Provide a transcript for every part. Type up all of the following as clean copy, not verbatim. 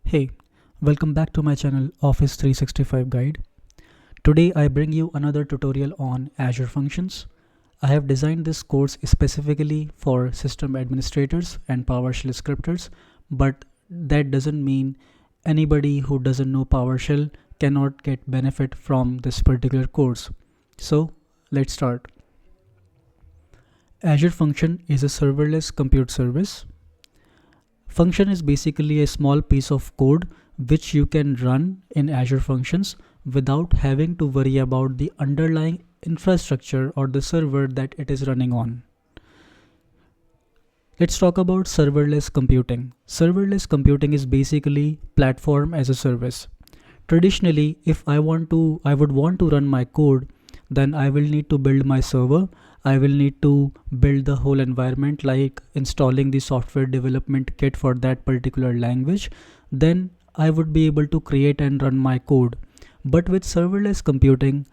Hey, welcome back to my channel Office 365 Guide. Today I bring you another tutorial on Azure Functions. I have designed this course specifically for system administrators and PowerShell scripters, but that doesn't mean anybody who doesn't know PowerShell cannot get benefit from this particular course. So let's start. Azure Function is a serverless compute service. Function is basically a small piece of code which you can run in Azure Functions without having to worry about the underlying infrastructure or the server that it is running on. Let's talk about serverless computing. Serverless computing is basically platform as a service. Traditionally, if I would want to run my code, then I will need to build my server. I will need to build the whole environment, like installing the software development kit for that particular language. Then I would be able to create and run my code. But with serverless computing,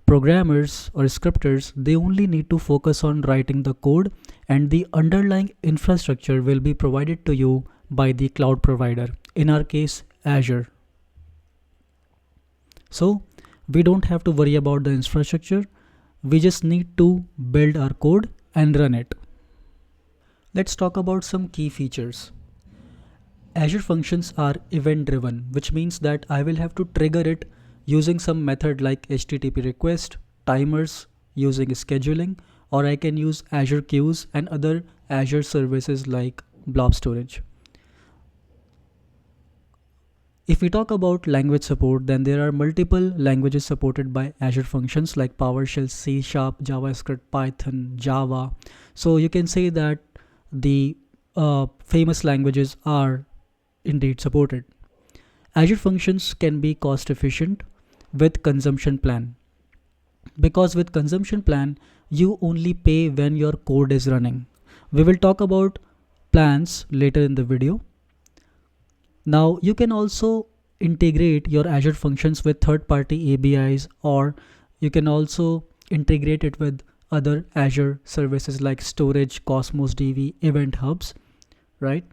programmers or scripters, they only need to focus on writing the code, and the underlying infrastructure will be provided to you by the cloud provider, in our case Azure. So we don't have to worry about the infrastructure. We just need to build our code and run it. Let's talk about some key features. Azure Functions are event driven, which means that I will have to trigger it using some method like HTTP request, timers, using scheduling, or I can use Azure queues and other Azure services like blob storage. If we talk about language support, then there are multiple languages supported by Azure Functions like PowerShell, C#, JavaScript, Python, Java. So you can say that the famous languages are indeed supported. Azure Functions can be cost efficient with consumption plan, because with consumption plan you only pay when your code is running. We will talk about plans later in the video. Now you can also integrate your Azure Functions with third-party APIs, or you can also integrate it with other Azure services like storage, Cosmos DB, event hubs, right?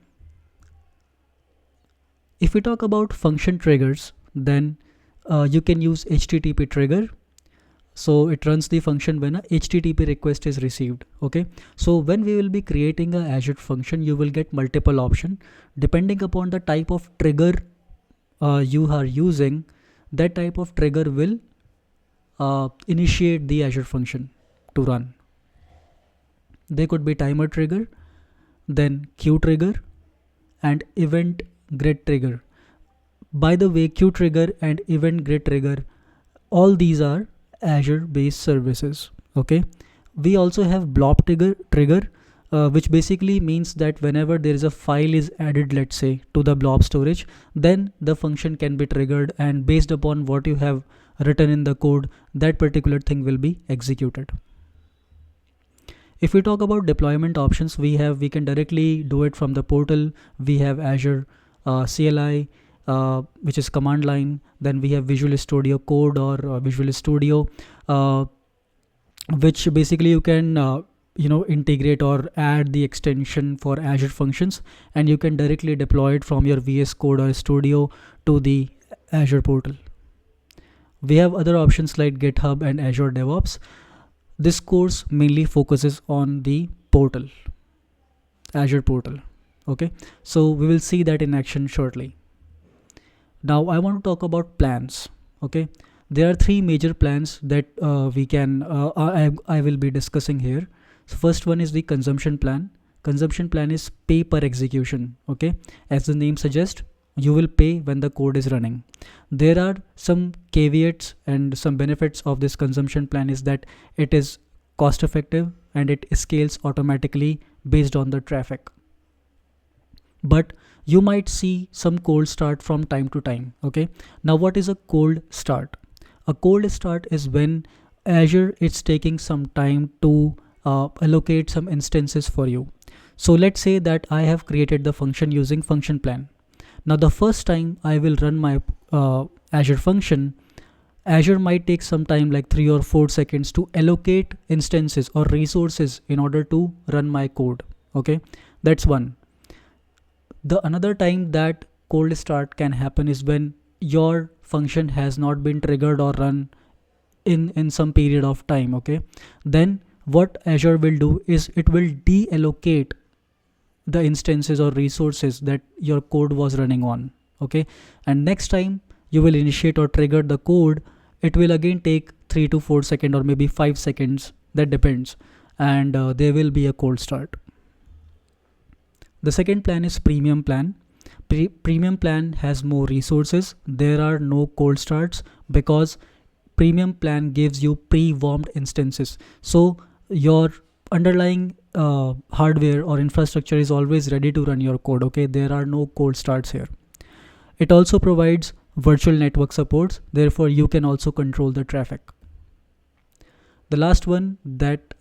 If we talk about function triggers, then you can use HTTP trigger. So it runs the function when a HTTP request is received. Okay, so when we will be creating a Azure function, you will get multiple options depending upon the type of trigger you are using. That type of trigger will initiate the Azure function to run. They could be timer trigger, then queue trigger, and event grid trigger. By the way, queue trigger and event grid trigger, all these are Azure based services. Okay, we also have blob trigger, which basically means that whenever there is a file is added, let's say to the blob storage, then the function can be triggered, and based upon what you have written in the code, that particular thing will be executed. If we talk about deployment options, we can directly do it from the portal. We have Azure CLI, which is command line. Then we have Visual Studio Code or Visual Studio, which basically you can integrate or add the extension for Azure Functions, and you can directly deploy it from your VS Code or Studio to the Azure portal. We have other options like GitHub and Azure DevOps. This course mainly focuses on the portal, Azure portal. Okay, so we will see that in action shortly. Now I want to talk about plans. Okay, there are three major plans that I will be discussing here. So first one is the consumption plan. Consumption plan is pay per execution. Okay, as the name suggests, you will pay when the code is running. There are some caveats and some benefits of this consumption plan is that it is cost effective and it scales automatically based on the traffic. But you might see some cold start from time to time. Okay, now what is a cold start? A cold start is when Azure is taking some time to allocate some instances for you. So let's say that I have created the function using function plan. Now the first time I will run my Azure function, Azure might take some time like 3 or 4 seconds to allocate instances or resources in order to run my code. Okay, that's one. The another time that cold start can happen is when your function has not been triggered or run in some period of time. Okay, then what Azure will do is it will deallocate the instances or resources that your code was running on. Okay, and next time you will initiate or trigger the code, it will again take 3 to 4 seconds or maybe 5 seconds, that depends, and there will be a cold start. The second plan is premium plan. Premium plan has more resources. There are no cold starts because premium plan gives you pre-warmed instances, so your underlying hardware or infrastructure is always ready to run your code. Okay, there are no cold starts here. It also provides virtual network supports, therefore you can also control the traffic. The last one that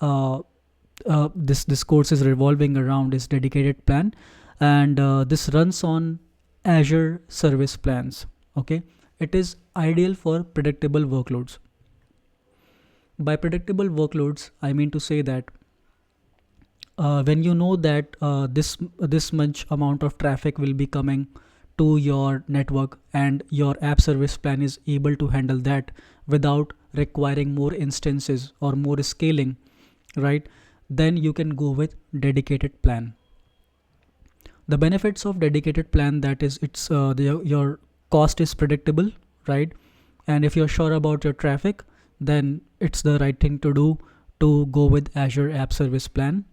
this course is revolving around is dedicated plan, and this runs on Azure service plans. Okay, it is ideal for predictable workloads. By predictable workloads, I mean to say that when you know that this much amount of traffic will be coming to your network and your app service plan is able to handle that without requiring more instances or more scaling, right, then you can go with dedicated plan. The benefits of dedicated plan, that is, it's your cost is predictable, right, and if you're sure about your traffic, then it's the right thing to do to go with Azure app service plan.